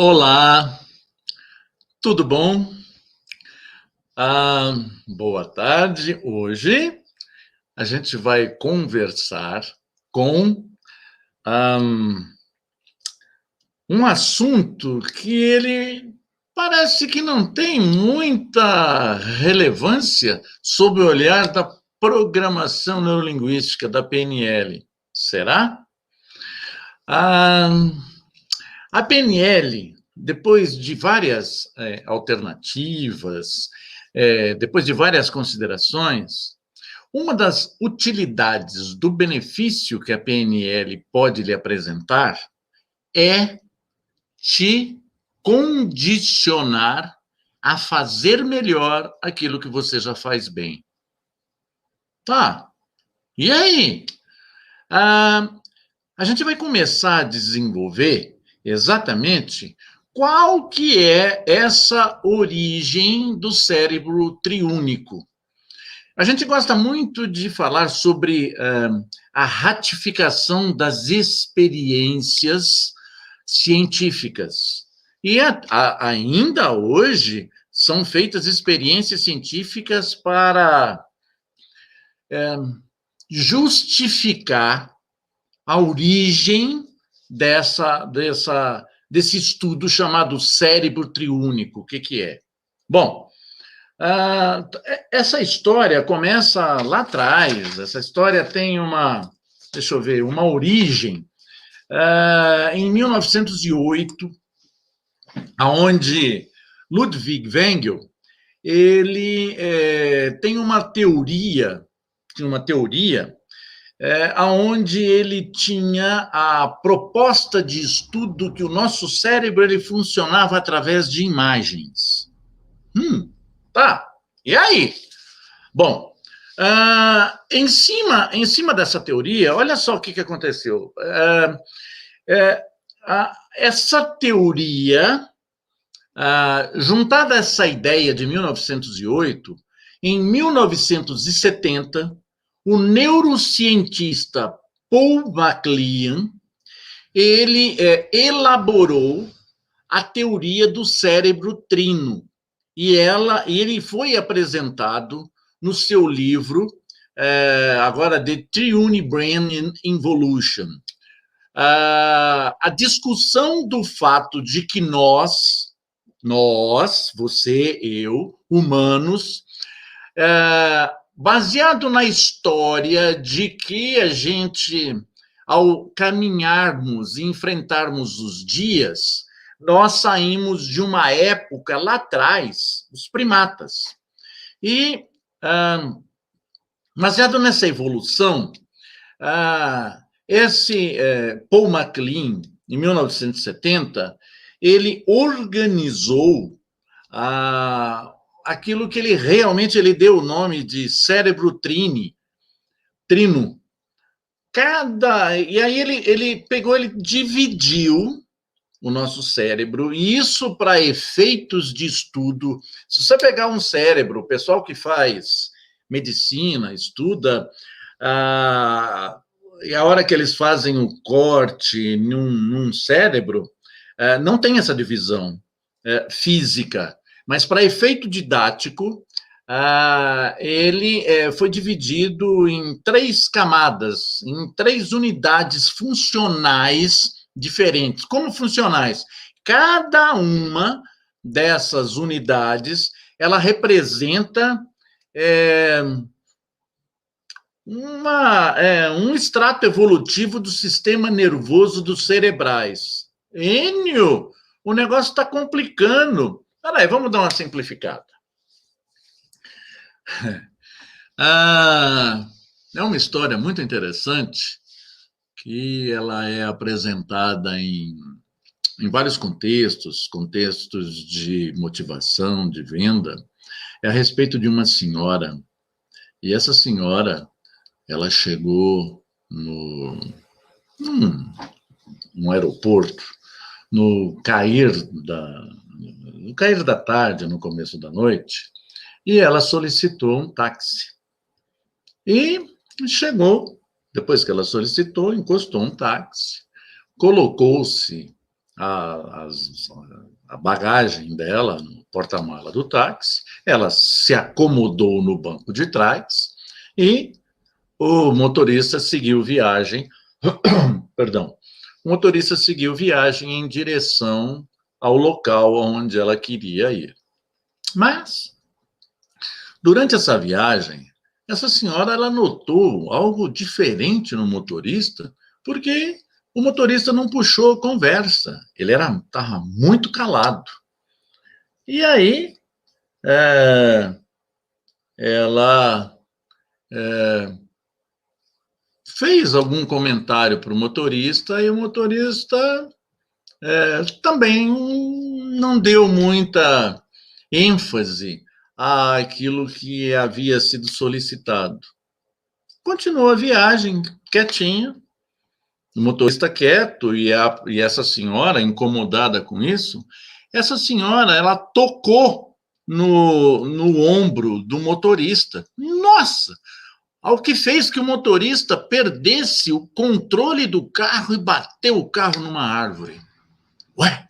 Olá, tudo bom? Ah, Boa tarde. Hoje a gente vai conversar com ah, um assunto que ele parece que não tem muita relevância sob o olhar da programação neurolinguística da PNL. Será? Ah, a PNL, depois de várias alternativas, depois de várias considerações, uma das utilidades do benefício que a PNL pode lhe apresentar é te condicionar a fazer melhor aquilo que você já faz bem. Tá, e aí? Ah, a gente vai começar a desenvolver exatamente qual que é essa origem do cérebro triúnico. A gente gosta muito de falar sobre a ratificação das experiências científicas. E ainda hoje são feitas experiências científicas para justificar a origem desse estudo chamado cérebro triúnico. O que é? Bom, essa história começa lá atrás, essa história tem deixa eu ver, uma origem em 1908, onde Ludwig Wengel, ele tem uma teoria onde ele tinha a proposta de estudo que o nosso cérebro ele funcionava através de imagens. Tá, e aí? Bom, em cima dessa teoria, olha só o que aconteceu. Essa teoria, juntada a essa ideia de 1908, em 1970, o neurocientista Paul MacLean, ele elaborou a teoria do cérebro trino. E ele foi apresentado no seu livro, agora, The Triune-Brain Involution. A discussão do fato de que nós, você, eu, humanos, baseado na história de que a gente, ao caminharmos e enfrentarmos os dias, nós saímos de uma época lá atrás, os primatas. E, baseado nessa evolução, esse Paul MacLean, em 1970, ele organizou aquilo que ele realmente deu o nome de cérebro trino. E aí ele dividiu o nosso cérebro, e isso para efeitos de estudo. Se você pegar um cérebro, o pessoal que faz medicina, estuda, e a hora que eles fazem o corte num cérebro, não tem essa divisão física, mas para efeito didático, ele foi dividido em 3 camadas, em 3 unidades funcionais diferentes. Como funcionais? Cada uma dessas unidades, ela representa um extrato evolutivo do sistema nervoso dos cerebrais. Enio, o negócio está complicando. Peraí, vamos dar uma simplificada. É uma história muito interessante, que ela é apresentada em vários contextos de motivação, de venda. É a respeito de uma senhora, e essa senhora, ela chegou num aeroporto, no cair da tarde, no começo da noite, e ela solicitou um táxi. E chegou, depois que ela solicitou, encostou um táxi, colocou-se a bagagem dela no porta-mala do táxi, ela se acomodou no banco de trás e o motorista seguiu viagem, perdão, o motorista seguiu viagem em direção ao local onde ela queria ir. Mas, durante essa viagem, essa senhora ela notou algo diferente no motorista, porque o motorista não puxou conversa, ele estava muito calado. E aí, ela fez algum comentário para o motorista e o motorista também não deu muita ênfase àquilo que havia sido solicitado. Continuou a viagem quietinho, o motorista quieto e essa senhora incomodada com isso, essa senhora ela tocou no ombro do motorista. Nossa! Ao que fez que o motorista perdesse o controle do carro e bateu o carro numa árvore. Ué,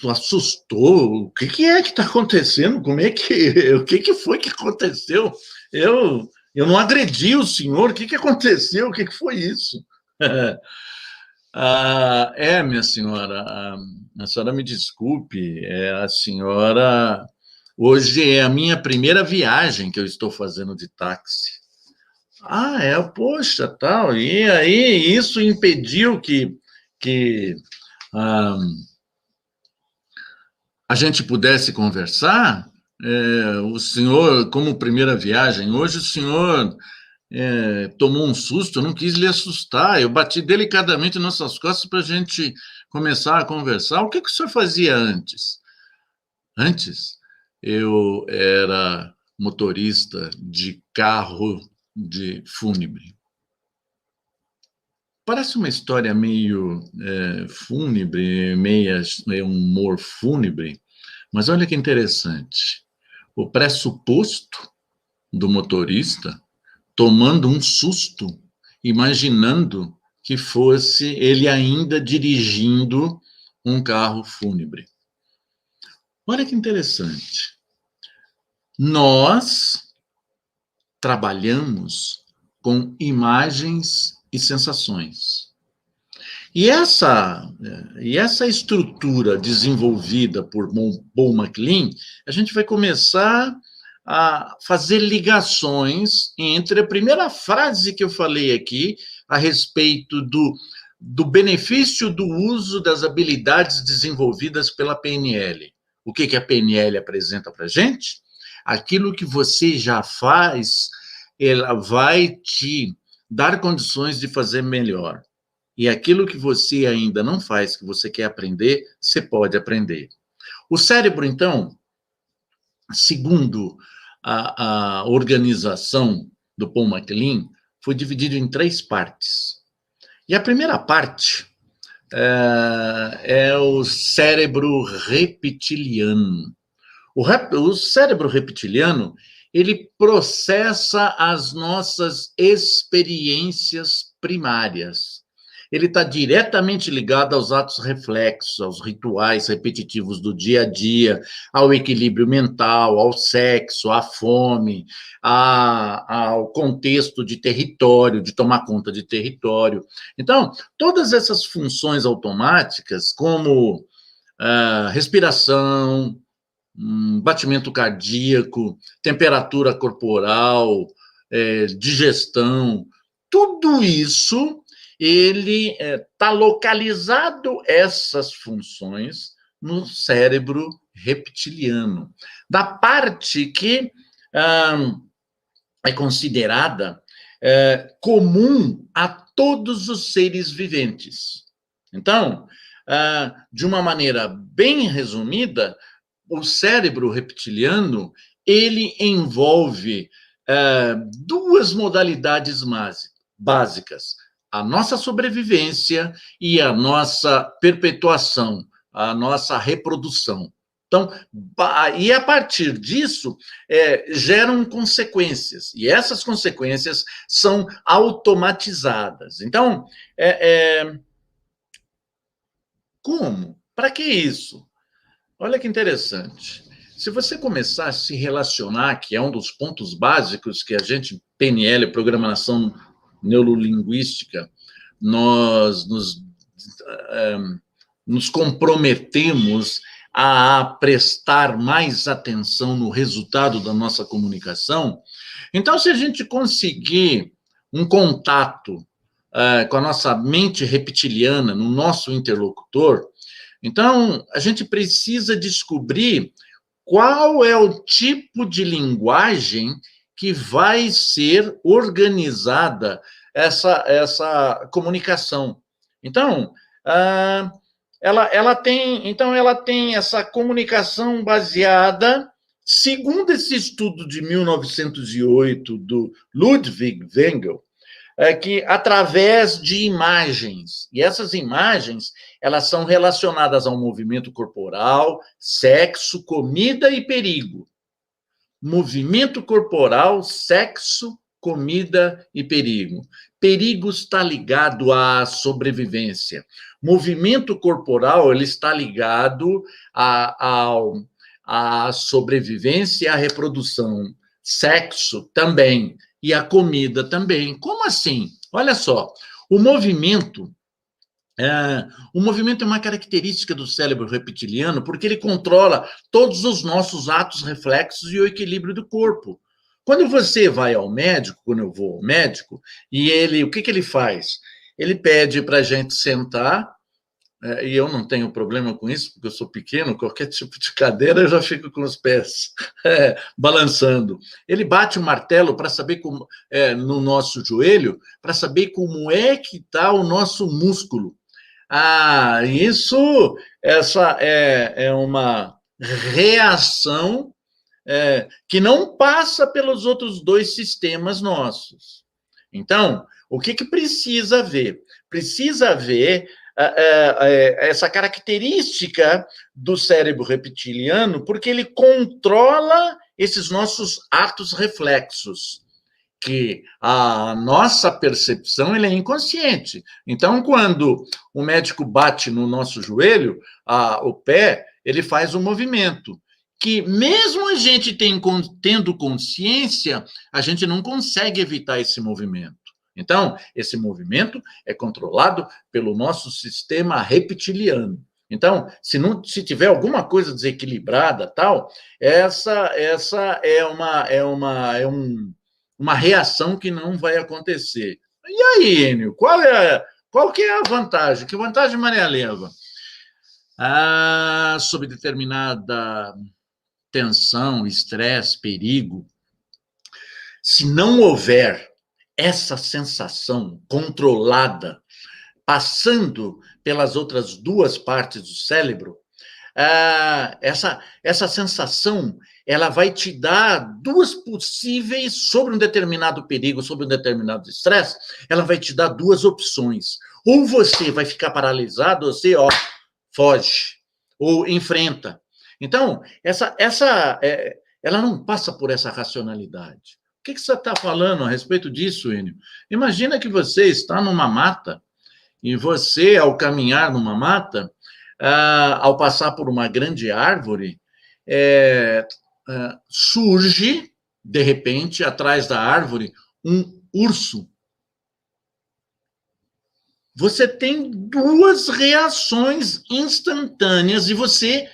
assustou. O que é que está acontecendo? O que foi que aconteceu? Eu não agredi o senhor. O que aconteceu? O que foi isso? Minha senhora, a senhora me desculpe, a senhora... Hoje é a minha primeira viagem que eu estou fazendo de táxi. Poxa, tal. E aí isso impediu que a gente pudesse conversar? O senhor, como primeira viagem, hoje o senhor tomou um susto, eu não quis lhe assustar, eu bati delicadamente nas suas costas para a gente começar a conversar. O que o senhor fazia antes? Antes, eu era motorista de carro de fúnebre. Parece uma história meio fúnebre, meio humor fúnebre, mas olha que interessante. O pressuposto do motorista tomando um susto, imaginando que fosse ele ainda dirigindo um carro fúnebre. Olha que interessante. Nós trabalhamos com imagens e sensações. E essa estrutura desenvolvida por Paul MacLean, a gente vai começar a fazer ligações entre a primeira frase que eu falei aqui, a respeito do benefício do uso das habilidades desenvolvidas pela PNL. O que a PNL apresenta para a gente? Aquilo que você já faz, ela vai te dar condições de fazer melhor. E aquilo que você ainda não faz, que você quer aprender, você pode aprender. O cérebro, então, segundo a organização do Paul MacLean, foi dividido em 3 partes. E a primeira parte é o cérebro reptiliano. O cérebro reptiliano, ele processa as nossas experiências primárias. Ele está diretamente ligado aos atos reflexos, aos rituais repetitivos do dia a dia, ao equilíbrio mental, ao sexo, à fome, ao contexto de território, de tomar conta de território. Então, todas essas funções automáticas, como respiração, batimento cardíaco, temperatura corporal, digestão, tudo isso ele está localizado, essas funções, no cérebro reptiliano, da parte que é considerada comum a todos os seres viventes. Então, de uma maneira bem resumida, o cérebro reptiliano, ele envolve 2 modalidades básicas: a nossa sobrevivência e a nossa perpetuação, a nossa reprodução. Então, e a partir disso, geram consequências, e essas consequências são automatizadas. Então, Como? Para que isso? Olha que interessante. Se você começar a se relacionar, que é um dos pontos básicos que a gente, PNL, Programação Neurolinguística, nós nos comprometemos a prestar mais atenção no resultado da nossa comunicação. Então, se a gente conseguir um contato com a nossa mente reptiliana, no nosso interlocutor, então a gente precisa descobrir qual é o tipo de linguagem que vai ser organizada essa comunicação. Então, ela tem essa comunicação baseada, segundo esse estudo de 1908 do Ludwig Wengel, que através de imagens, e essas imagens, elas são relacionadas ao movimento corporal, sexo, comida e perigo. Movimento corporal, sexo, comida e perigo. Perigo está ligado à sobrevivência. Movimento corporal, ele está ligado à sobrevivência e à reprodução. Sexo também. E a comida também. Como assim? Olha só, o movimento é uma característica do cérebro reptiliano porque ele controla todos os nossos atos, reflexos e o equilíbrio do corpo. Quando você vai ao médico, quando eu vou ao médico, o que ele faz? Ele pede para a gente sentar, e eu não tenho problema com isso, porque eu sou pequeno, qualquer tipo de cadeira eu já fico com os pés balançando. Ele bate o martelo para saber como, no nosso joelho, para saber como é que está o nosso músculo. Essa é uma reação que não passa pelos outros dois sistemas nossos. Então, o que precisa ver? Precisa ver essa característica do cérebro reptiliano, porque ele controla esses nossos atos reflexos, que a nossa percepção é inconsciente. Então, quando o médico bate no nosso joelho, o pé, ele faz um movimento que, mesmo a gente tendo consciência, a gente não consegue evitar esse movimento. Então, esse movimento é controlado pelo nosso sistema reptiliano. Então, se tiver alguma coisa desequilibrada, tal, essa é uma reação que não vai acontecer. E aí, Enio, qual que é a vantagem? Que vantagem Maria leva? Sob determinada tensão, estresse, perigo, se não houver essa sensação controlada, passando pelas outras duas partes do cérebro, essa sensação, ela vai te dar duas possíveis, sobre um determinado perigo, sobre um determinado estresse, ela vai te dar duas opções. Ou você vai ficar paralisado, ou você foge, ou enfrenta. Então, ela não passa por essa racionalidade. O que você está falando a respeito disso, Enio? Imagina que você está numa mata, e você, ao caminhar numa mata, ao passar por uma grande árvore, surge, de repente, atrás da árvore, um urso. Você tem duas reações instantâneas e você,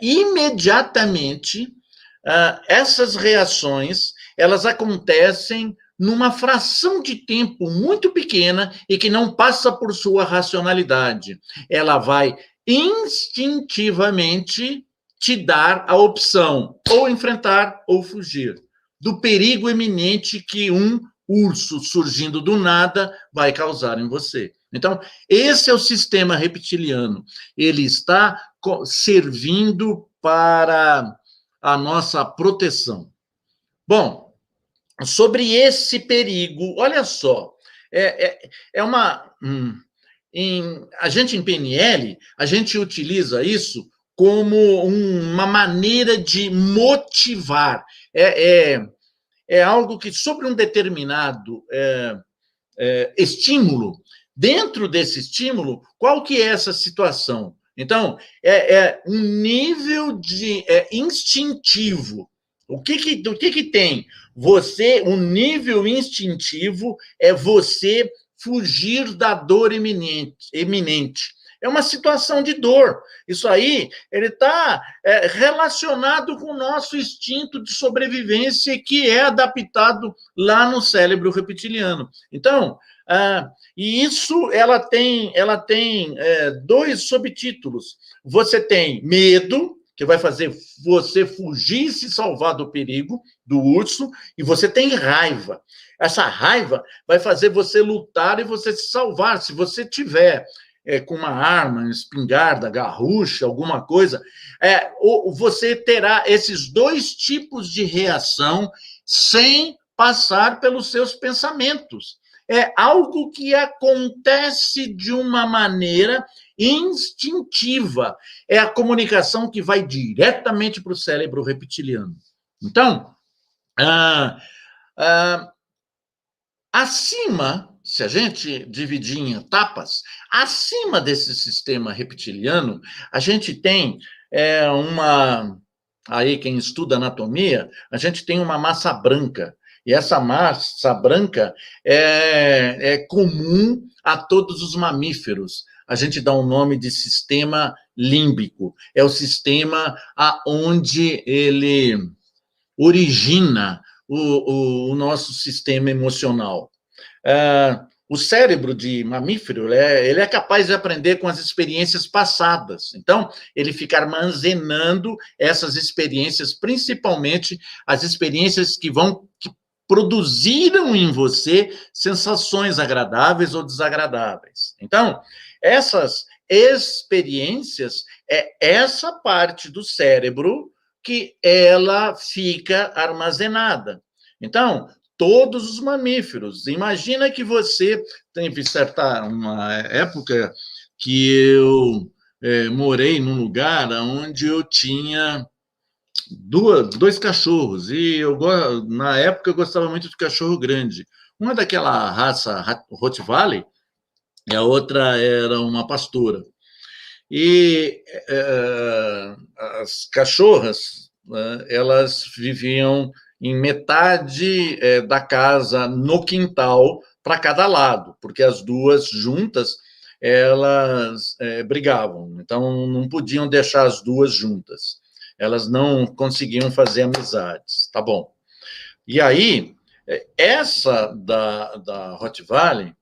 imediatamente, essas reações, elas acontecem numa fração de tempo muito pequena e que não passa por sua racionalidade. Ela vai instintivamente te dar a opção ou enfrentar ou fugir do perigo iminente que um urso surgindo do nada vai causar em você. Então, esse é o sistema reptiliano. Ele está servindo para a nossa proteção. Bom, sobre esse perigo, olha só, a gente em PNL, a gente utiliza isso como uma maneira de motivar. É algo que, sobre um determinado estímulo, dentro desse estímulo, qual que é essa situação? Então, é um nível de instintivo. O que tem? Um nível instintivo é você fugir da dor eminente. É uma situação de dor. Isso aí, ele está relacionado com o nosso instinto de sobrevivência que é adaptado lá no cérebro reptiliano. Então, e isso ela tem dois subtítulos. Você tem medo, que vai fazer você fugir e se salvar do perigo, do urso, e você tem raiva. Essa raiva vai fazer você lutar e você se salvar. Se você tiver com uma arma, espingarda, garrucha, alguma coisa, você terá esses dois tipos de reação sem passar pelos seus pensamentos. É algo que acontece de uma maneira instintiva. É a comunicação que vai diretamente para o cérebro reptiliano. Então, acima, se a gente dividir em etapas, acima desse sistema reptiliano, a gente tem aí quem estuda anatomia, a gente tem uma massa branca, e essa massa branca é comum a todos os mamíferos. A gente dá o nome de sistema límbico. É o sistema onde ele origina o nosso sistema emocional. O cérebro de mamífero, ele é capaz de aprender com as experiências passadas. Então, ele fica armazenando essas experiências, principalmente as experiências que produziram em você sensações agradáveis ou desagradáveis. Então, essas experiências é essa parte do cérebro que ela fica armazenada. Então, todos os mamíferos. Imagina que você teve uma época que eu morei num lugar onde eu tinha dois cachorros, e na época eu gostava muito de cachorro grande. Uma daquela raça Rottweiler, e a outra era uma pastora. E as cachorras, elas viviam em metade da casa, no quintal, para cada lado, porque as duas juntas, elas brigavam, então não podiam deixar as duas juntas. Elas não conseguiam fazer amizades, tá bom. E aí, essa da Rottweiler,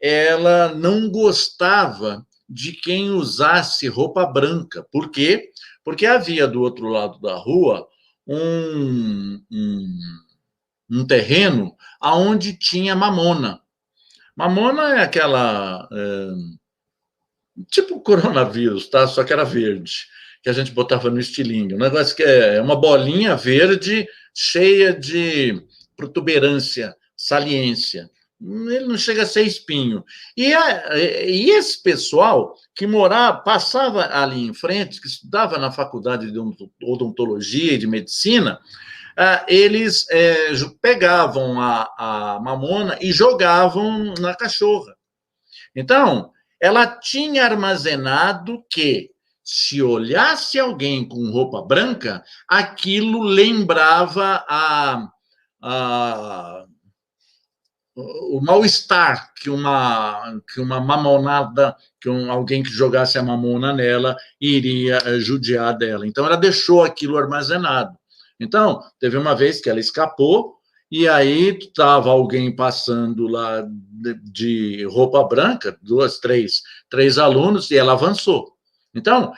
ela não gostava de quem usasse roupa branca. Por quê? Porque havia do outro lado da rua um terreno onde tinha mamona. Mamona é aquela... tipo coronavírus, tá? Só que era verde, que a gente botava no estilingue. Um negócio que é uma bolinha verde cheia de protuberância, saliência. Ele não chega a ser espinho. E esse pessoal que passava ali em frente, que estudava na faculdade de odontologia e de medicina, eles pegavam a mamona e jogavam na cachorra. Então, ela tinha armazenado que, se olhasse alguém com roupa branca, aquilo lembrava o mal-estar que uma mamonada, alguém que jogasse a mamona nela iria judiar dela. Então, ela deixou aquilo armazenado. Então, teve uma vez que ela escapou, e aí estava alguém passando lá de roupa branca, três alunos, e ela avançou. Então,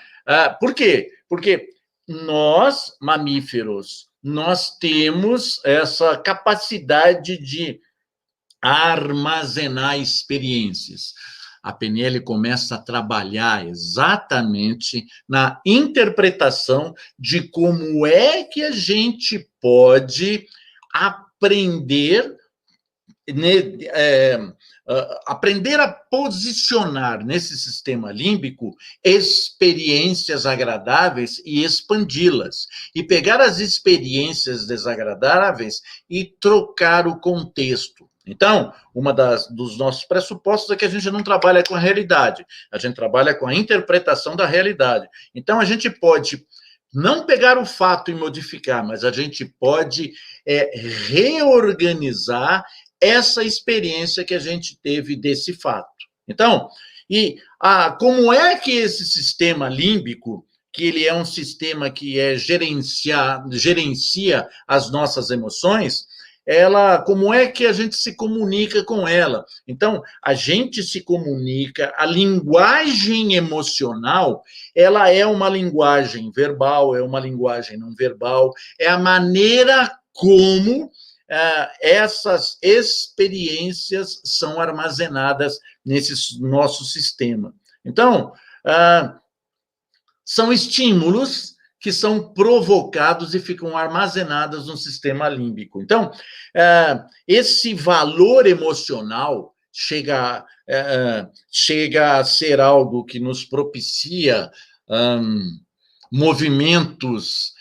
por quê? Porque nós, mamíferos, nós temos essa capacidade de armazenar experiências. A PNL começa a trabalhar exatamente na interpretação de como é que a gente pode aprender a posicionar nesse sistema límbico experiências agradáveis e expandi-las. E pegar as experiências desagradáveis e trocar o contexto. Então, dos nossos pressupostos é que a gente não trabalha com a realidade, a gente trabalha com a interpretação da realidade. Então, a gente pode não pegar o fato e modificar, mas a gente pode reorganizar essa experiência que a gente teve desse fato. Então, como é que esse sistema límbico, que ele é um sistema que gerencia as nossas emoções, como é que a gente se comunica com ela? Então, a gente se comunica, a linguagem emocional, ela é uma linguagem verbal, é uma linguagem não verbal, é a maneira como essas experiências são armazenadas nesse nosso sistema. Então, são estímulos que são provocados e ficam armazenados no sistema límbico. Então, esse valor emocional chega a ser algo que nos propicia movimentos,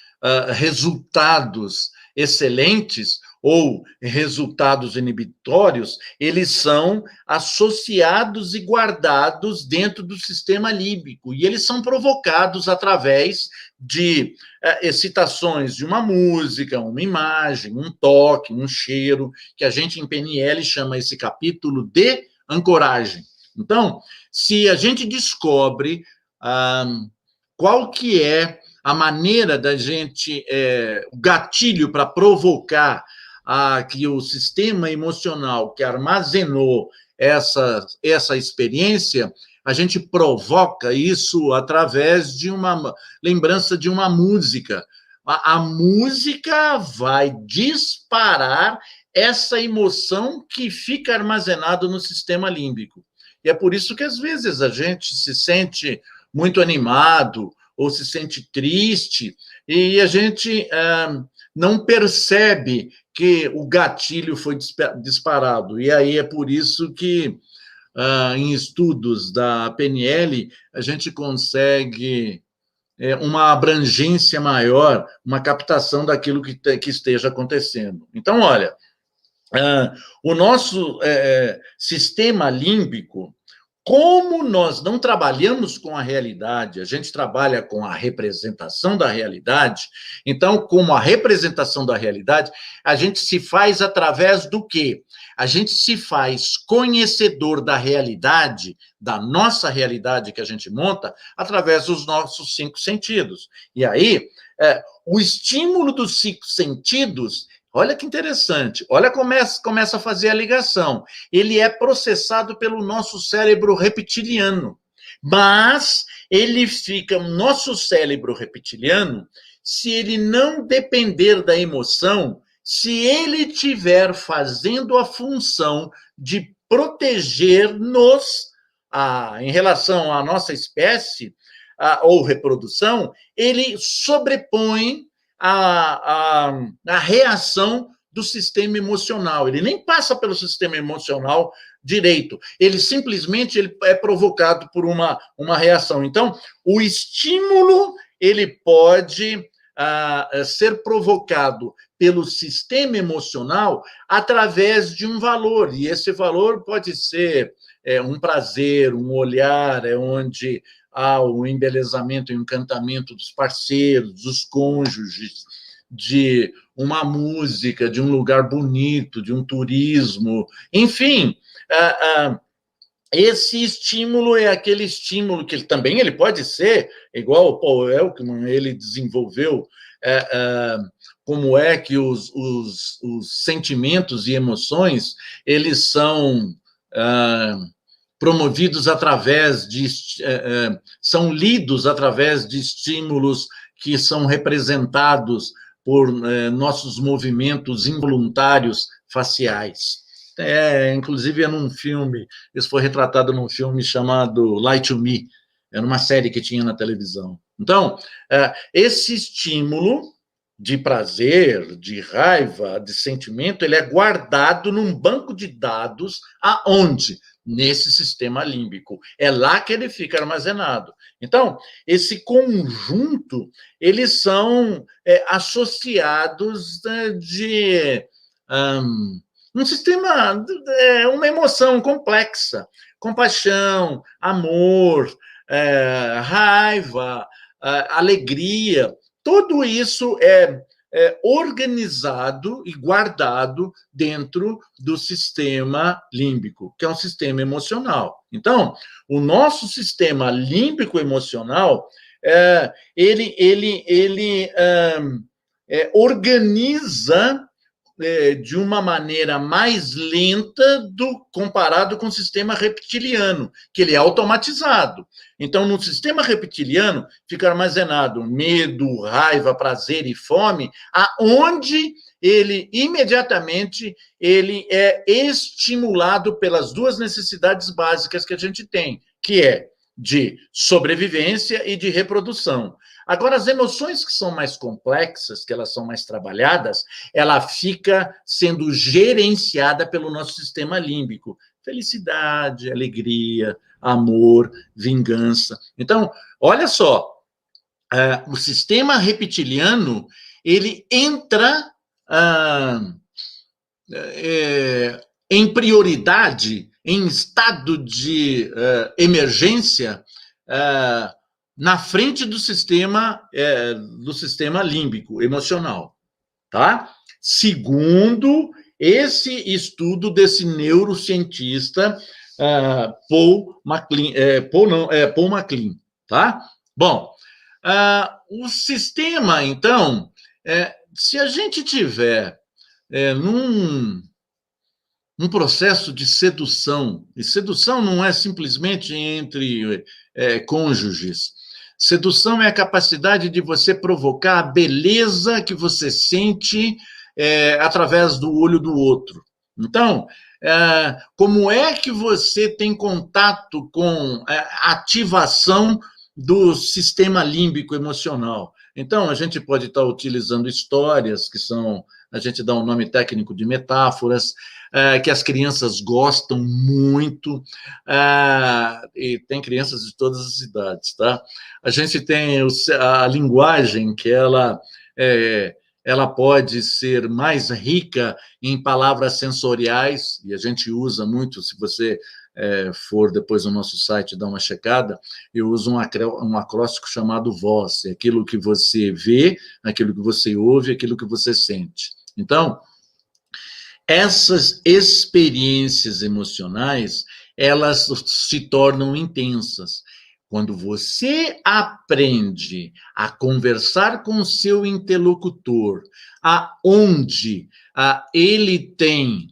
resultados excelentes ou resultados inibitórios, eles são associados e guardados dentro do sistema límbico, e eles são provocados através de excitações de uma música, uma imagem, um toque, um cheiro, que a gente em PNL chama esse capítulo de ancoragem. Então, se a gente descobre qual que é a maneira da gente, o gatilho para provocar que o sistema emocional que armazenou essa experiência, a gente provoca isso através de uma lembrança de uma música. A música vai disparar essa emoção que fica armazenada no sistema límbico. E é por isso que, às vezes, a gente se sente muito animado ou se sente triste e a gente não percebe que o gatilho foi disparado. E aí é por isso que, em estudos da PNL, a gente consegue uma abrangência maior, uma captação daquilo que esteja acontecendo. Então, olha, o nosso sistema límbico, como nós não trabalhamos com a realidade, a gente trabalha com a representação da realidade, então, como a representação da realidade, a gente se faz através do quê? A gente se faz conhecedor da realidade, da nossa realidade que a gente monta, através dos nossos 5 sentidos. E aí, o estímulo dos 5 sentidos, olha que interessante, olha, começa a fazer a ligação. Ele é processado pelo nosso cérebro reptiliano, mas ele fica, nosso cérebro reptiliano, se ele não depender da emoção, se ele estiver fazendo a função de proteger-nos em relação à nossa espécie ou reprodução, ele sobrepõe a reação do sistema emocional. Ele nem passa pelo sistema emocional direito. Ele simplesmente é provocado por uma reação. Então, o estímulo ele pode ser provocado pelo sistema emocional através de um valor. E esse valor pode ser um prazer, um olhar, onde o embelezamento e o encantamento dos parceiros, dos cônjuges, de uma música, de um lugar bonito, de um turismo, enfim, esse estímulo é aquele estímulo que ele pode ser, igual o Paul Ekman, ele desenvolveu como é que os sentimentos e emoções, eles são promovidos através são lidos através de estímulos que são representados por nossos movimentos involuntários faciais. Inclusive é num filme, isso foi retratado num filme chamado Lie to Me, era uma série que tinha na televisão. Então, esse estímulo de prazer, de raiva, de sentimento, ele é guardado num banco de dados aonde? Nesse sistema límbico. É lá que ele fica armazenado. Então, esse conjunto, eles são associados de um sistema, uma emoção complexa, compaixão, amor, raiva, alegria, tudo isso é organizado e guardado dentro do sistema límbico, que é um sistema emocional. Então, o nosso sistema límbico emocional, ele organiza de uma maneira mais lenta comparado com o sistema reptiliano, que ele é automatizado. Então, no sistema reptiliano, fica armazenado medo, raiva, prazer e fome, aonde ele imediatamente ele é estimulado pelas duas necessidades básicas que a gente tem, que é de sobrevivência e de reprodução. Agora, as emoções que são mais complexas, que elas são mais trabalhadas, ela fica sendo gerenciada pelo nosso sistema límbico. Felicidade, alegria, amor, vingança. Então, olha só, o sistema reptiliano, ele entra em prioridade, em estado de emergência, na frente do sistema límbico, emocional, tá? Segundo esse estudo desse neurocientista Paul MacLean, tá? Bom, o sistema, então, se a gente tiver um processo de sedução, e sedução não é simplesmente entre cônjuges. Sedução é a capacidade de você provocar a beleza que você sente através do olho do outro. Então, como é que você tem contato com a ativação do sistema límbico emocional? Então, a gente pode estar utilizando histórias que são, a gente dá um nome técnico de metáforas, que as crianças gostam muito, e tem crianças de todas as idades, tá? A gente tem a linguagem que ela pode ser mais rica em palavras sensoriais, e a gente usa muito, se você for depois no nosso site dar uma checada, eu uso um acróstico chamado VOZ, aquilo que você vê, aquilo que você ouve, aquilo que você sente. Então, essas experiências emocionais, elas se tornam intensas. Quando você aprende a conversar com o seu interlocutor, aonde ele tem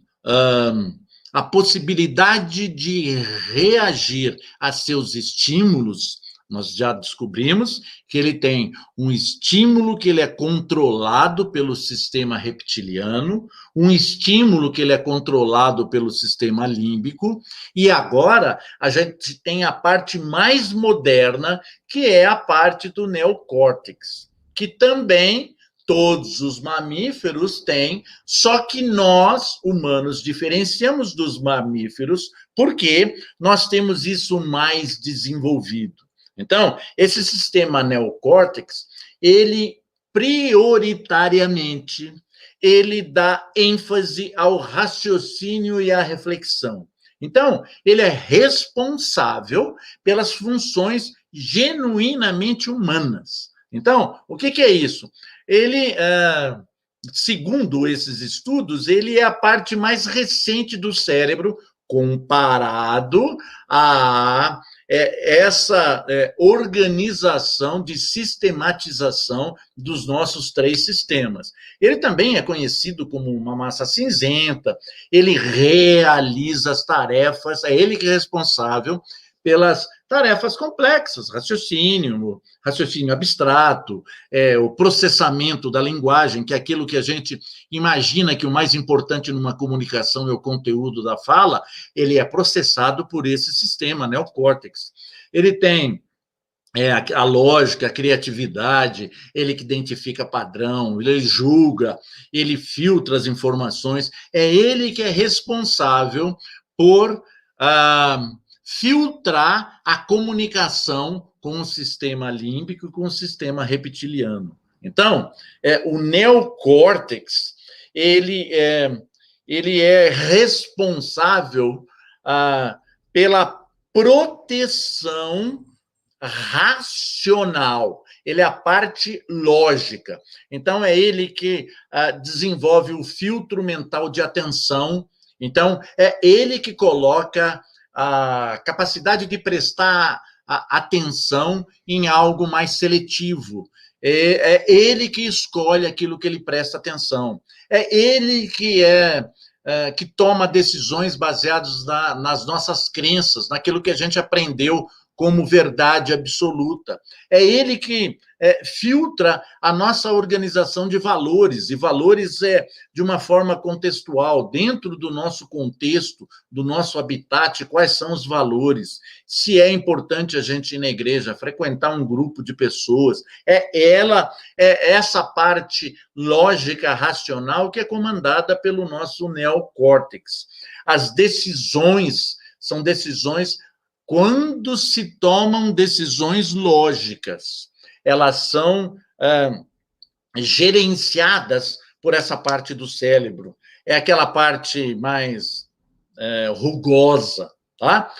a possibilidade de reagir a seus estímulos, nós já descobrimos que ele tem um estímulo que ele é controlado pelo sistema reptiliano, um estímulo que ele é controlado pelo sistema límbico, e agora a gente tem a parte mais moderna, que é a parte do neocórtex, que também todos os mamíferos têm, só que nós, humanos, diferenciamos dos mamíferos porque nós temos isso mais desenvolvido. Então, esse sistema neocórtex, ele prioritariamente, ele dá ênfase ao raciocínio e à reflexão. Então, ele é responsável pelas funções genuinamente humanas. Então, o que é isso? Ele, segundo esses estudos, ele é a parte mais recente do cérebro comparado a essa organização de sistematização dos nossos três sistemas. Ele também é conhecido como uma massa cinzenta, ele realiza as tarefas, é ele que é responsável pelas tarefas complexas, raciocínio abstrato, o processamento da linguagem, que é aquilo que a gente imagina que o mais importante numa comunicação é o conteúdo da fala, ele é processado por esse sistema neocórtex. Ele tem a lógica, a criatividade, ele que identifica padrão, ele julga, ele filtra as informações, é ele que é responsável por filtrar a comunicação com o sistema límbico e com o sistema reptiliano. Então, o neocórtex, ele ele é responsável pela proteção racional, ele é a parte lógica. Então, é ele que desenvolve o filtro mental de atenção. Então, é ele que coloca a capacidade de prestar atenção em algo mais seletivo. É ele que escolhe aquilo que ele presta atenção. É ele que toma decisões baseadas nas nossas crenças, naquilo que a gente aprendeu como verdade absoluta. É ele que filtra a nossa organização de valores, e valores de uma forma contextual, dentro do nosso contexto, do nosso habitat, quais são os valores, se é importante a gente ir na igreja, frequentar um grupo de pessoas, essa parte lógica, racional, que é comandada pelo nosso neocórtex. As decisões são decisões quando se tomam decisões lógicas, elas são gerenciadas por essa parte do cérebro. É aquela parte mais rugosa, tá?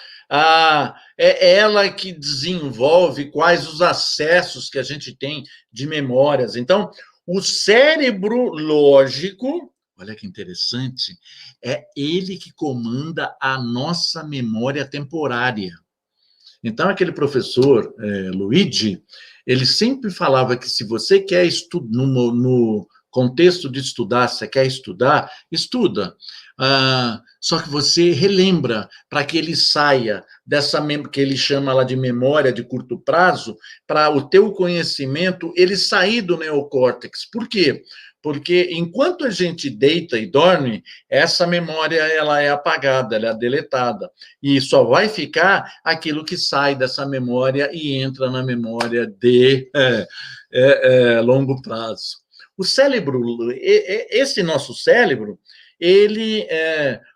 É ela que desenvolve quais os acessos que a gente tem de memórias. Então, o cérebro lógico, olha que interessante, é ele que comanda a nossa memória temporária. Então, aquele professor, Luigi, ele sempre falava que se você quer estudar, no contexto de estudar, você quer estudar, estuda. Só que você relembra para que ele saia dessa, que ele chama lá de memória de curto prazo, para o teu conhecimento, ele sair do neocórtex. Por quê? Porque enquanto a gente deita e dorme, essa memória ela é apagada, ela é deletada. E só vai ficar aquilo que sai dessa memória e entra na memória de longo prazo. O cérebro, esse nosso cérebro, ele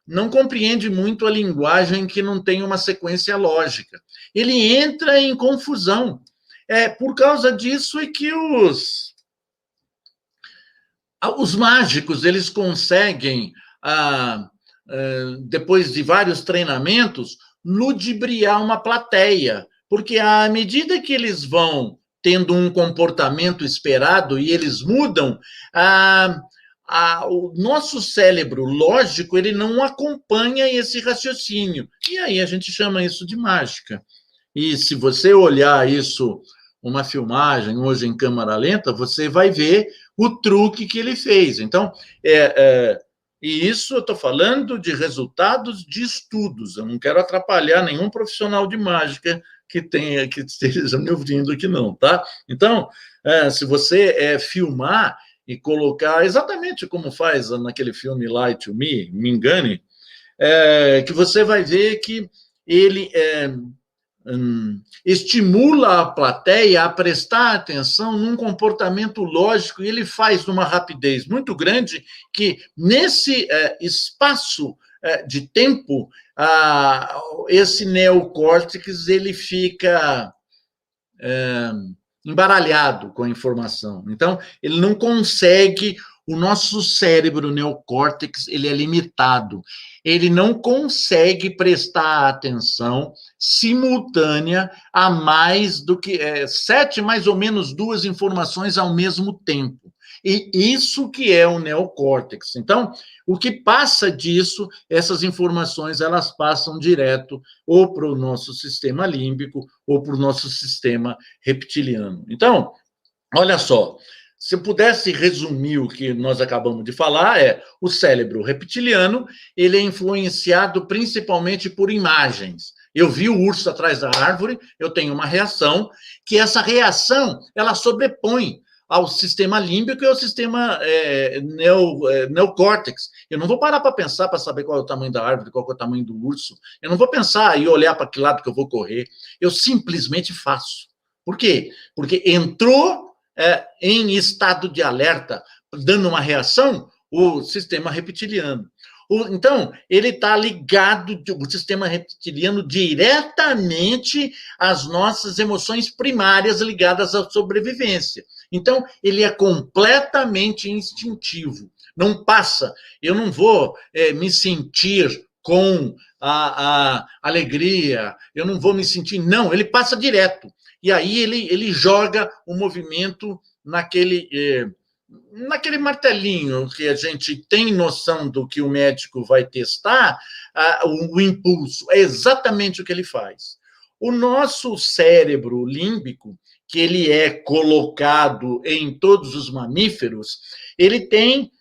não compreende muito a linguagem que não tem uma sequência lógica. Ele entra em confusão. Por causa disso é que os mágicos, eles conseguem, depois de vários treinamentos, ludibriar uma plateia, porque à medida que eles vão tendo um comportamento esperado e eles mudam, o nosso cérebro lógico, ele não acompanha esse raciocínio. E aí a gente chama isso de mágica. E se você olhar isso, uma filmagem hoje em câmera lenta, você vai ver o truque que ele fez. Então, e isso eu estou falando de resultados de estudos. Eu não quero atrapalhar nenhum profissional de mágica que esteja me ouvindo aqui, não, tá? Então, se você filmar e colocar exatamente como faz naquele filme Lie to Me, Me Engane, que você vai ver que ele estimula a plateia a prestar atenção num comportamento lógico, e ele faz numa rapidez muito grande que, nesse espaço de tempo, esse neocórtex ele fica embaralhado com a informação. Então, ele não consegue, o nosso cérebro, o neocórtex, ele é limitado. Ele não consegue prestar atenção simultânea a mais do que 7, mais ou menos 2 informações ao mesmo tempo. E isso que é o neocórtex. Então, o que passa disso, essas informações, elas passam direto ou para o nosso sistema límbico ou para o nosso sistema reptiliano. Então, olha só, se eu pudesse resumir o que nós acabamos de falar, o cérebro reptiliano, ele é influenciado principalmente por imagens. Eu vi o urso atrás da árvore, eu tenho uma reação, que essa reação, ela sobrepõe ao sistema límbico e ao sistema neocórtex. Eu não vou parar para pensar, para saber qual é o tamanho da árvore, qual é o tamanho do urso. Eu não vou pensar e olhar para que lado que eu vou correr. Eu simplesmente faço. Por quê? Porque entrou em estado de alerta, dando uma reação, o sistema reptiliano. Então, ele está ligado, o sistema reptiliano, diretamente às nossas emoções primárias ligadas à sobrevivência. Então, ele é completamente instintivo. Não passa, eu não vou me sentir com a alegria, eu não vou me sentir. Não, ele passa direto. E aí ele joga o movimento naquele martelinho que a gente tem noção do que o médico vai testar, o impulso, é exatamente o que ele faz. O nosso cérebro límbico, que ele é colocado em todos os mamíferos, ele tem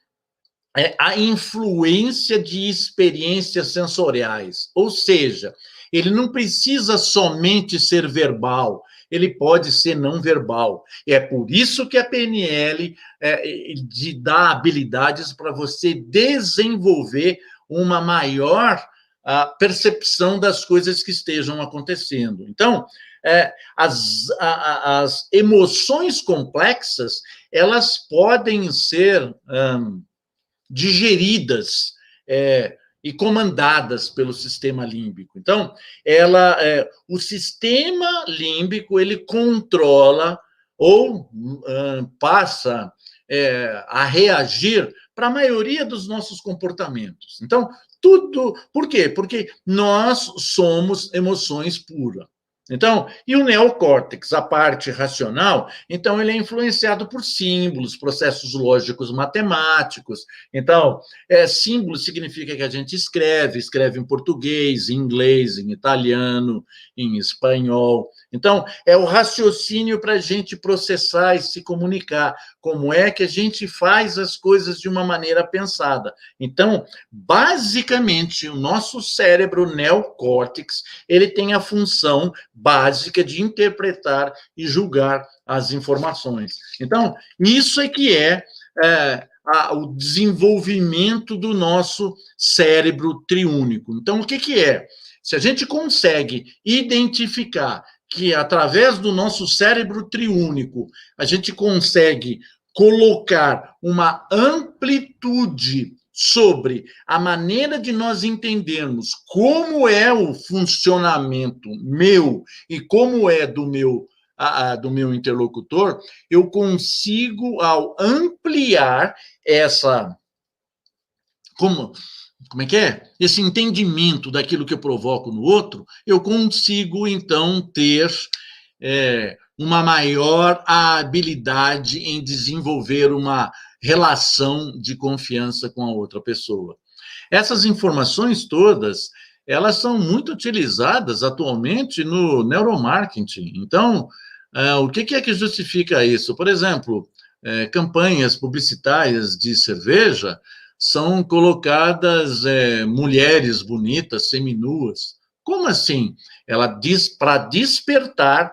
a influência de experiências sensoriais, ou seja, ele não precisa somente ser verbal, ele pode ser não verbal. É por isso que a PNL dá habilidades para você desenvolver uma maior percepção das coisas que estejam acontecendo. Então, as emoções complexas, elas podem ser digeridas e comandadas pelo sistema límbico. Então, o sistema límbico ele controla ou passa a reagir para a maioria dos nossos comportamentos. Então, tudo. Por quê? Porque nós somos emoções puras. Então, e o neocórtex, a parte racional, então ele é influenciado por símbolos, processos lógicos matemáticos. Então, símbolo significa que a gente escreve em português, em inglês, em italiano, em espanhol. Então, é o raciocínio para a gente processar e se comunicar. Como é que a gente faz as coisas de uma maneira pensada. Então, basicamente, o nosso cérebro neocórtex, ele tem a função básica de interpretar e julgar as informações. Então, isso é que o desenvolvimento do nosso cérebro triúnico. Então, o que é? Se a gente consegue identificar que, através do nosso cérebro triúnico, a gente consegue colocar uma amplitude sobre a maneira de nós entendermos como é o funcionamento meu e como é do meu interlocutor, eu consigo, ao ampliar como é que é? Esse entendimento daquilo que eu provoco no outro, eu consigo, então, ter uma maior habilidade em desenvolver uma relação de confiança com a outra pessoa. Essas informações todas, elas são muito utilizadas atualmente no neuromarketing. Então, o que é que justifica isso? Por exemplo, campanhas publicitárias de cerveja são colocadas mulheres bonitas, seminuas. Como assim? Ela diz para despertar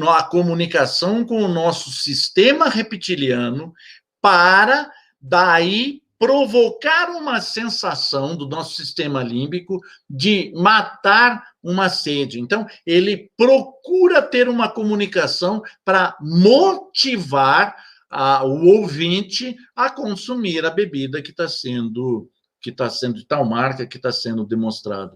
a comunicação com o nosso sistema reptiliano para, daí, provocar uma sensação do nosso sistema límbico de matar uma sede. Então, ele procura ter uma comunicação para motivar o ouvinte a consumir a bebida que está sendo de tal marca, que está sendo demonstrada.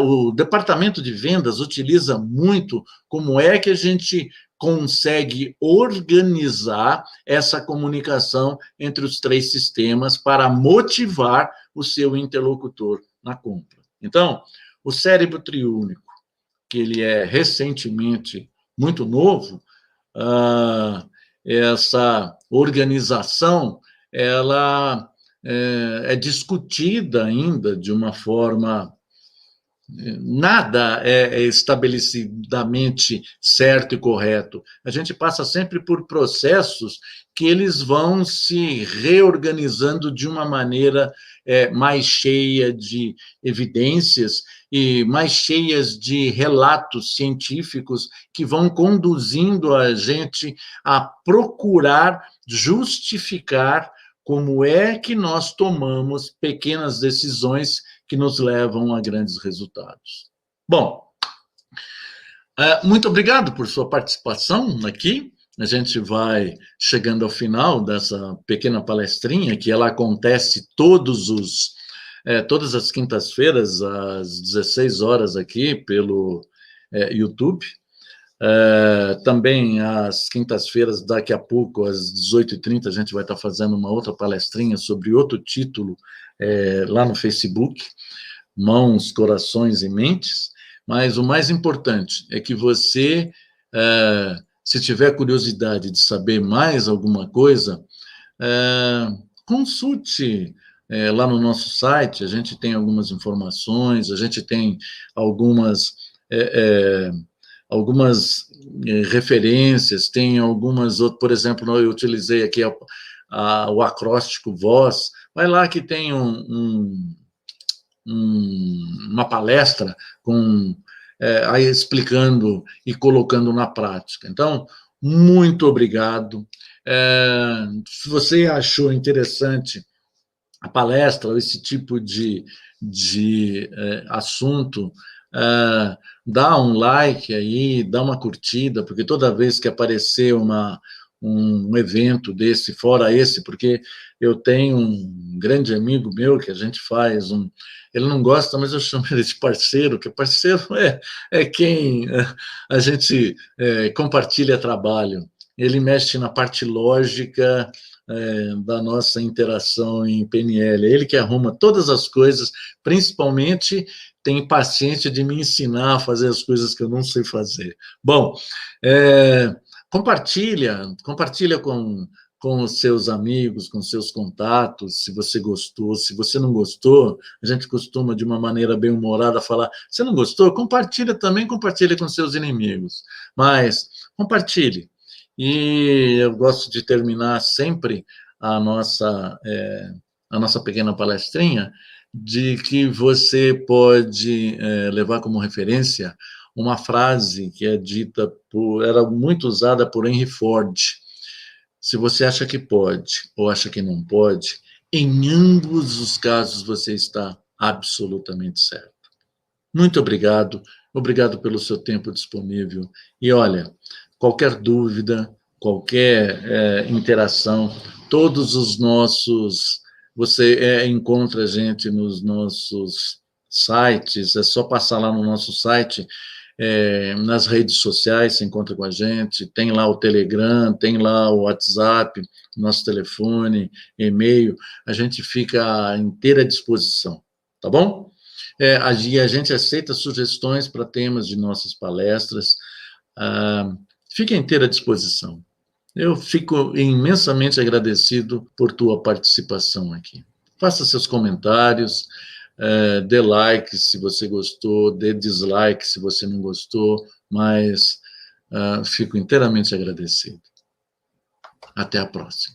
O departamento de vendas utiliza muito como é que a gente consegue organizar essa comunicação entre os três sistemas para motivar o seu interlocutor na compra. Então, o cérebro triúnico, que ele é recentemente muito novo, essa organização, ela é discutida ainda de uma forma. Nada é estabelecidamente certo e correto. A gente passa sempre por processos que eles vão se reorganizando de uma maneira mais cheia de evidências e mais cheias de relatos científicos que vão conduzindo a gente a procurar justificar como é que nós tomamos pequenas decisões que nos levam a grandes resultados. Bom, muito obrigado por sua participação aqui. A gente vai chegando ao final dessa pequena palestrinha, que ela acontece todos os todas as quintas-feiras, às 16 horas aqui, pelo YouTube. Também às quintas-feiras, daqui a pouco, às 18h30, a gente vai estar fazendo uma outra palestrinha sobre outro título lá no Facebook, Mãos, Corações e Mentes. Mas o mais importante é que você, se tiver curiosidade de saber mais alguma coisa, consulte lá no nosso site, a gente tem algumas informações, a gente tem algumas referências, tem algumas outras, por exemplo, eu utilizei aqui o acróstico voz, vai lá que tem uma palestra aí explicando e colocando na prática. Então, muito obrigado. Se você achou interessante a palestra ou esse tipo de assunto, dá um like aí, dá uma curtida, porque toda vez que aparecer um evento desse, fora esse, porque eu tenho um grande amigo meu que a gente faz ele não gosta, mas eu chamo ele de parceiro, que parceiro é quem a gente compartilha trabalho. Ele mexe na parte lógica da nossa interação em PNL. É ele que arruma todas as coisas, principalmente tem paciência de me ensinar a fazer as coisas que eu não sei fazer. Bom, compartilha com os seus amigos, com os seus contatos, se você gostou. Se você não gostou, a gente costuma, de uma maneira bem humorada, falar, você não gostou? Compartilha também, compartilha com seus inimigos. Mas compartilhe. E eu gosto de terminar sempre a nossa pequena palestrinha de que você pode levar como referência uma frase que é dita era muito usada por Henry Ford. Se você acha que pode ou acha que não pode, em ambos os casos você está absolutamente certo. Muito obrigado pelo seu tempo disponível. E olha, qualquer dúvida, qualquer interação, todos os nossos... Você encontra a gente nos nossos sites, é só passar lá no nosso site, nas redes sociais, você encontra com a gente, tem lá o Telegram, tem lá o WhatsApp, nosso telefone, e-mail, a gente fica à inteira disposição, tá bom? A gente aceita sugestões para temas de nossas palestras, fique à inteira disposição. Eu fico imensamente agradecido por tua participação aqui. Faça seus comentários, dê like se você gostou, dê dislike se você não gostou, mas fico inteiramente agradecido. Até a próxima.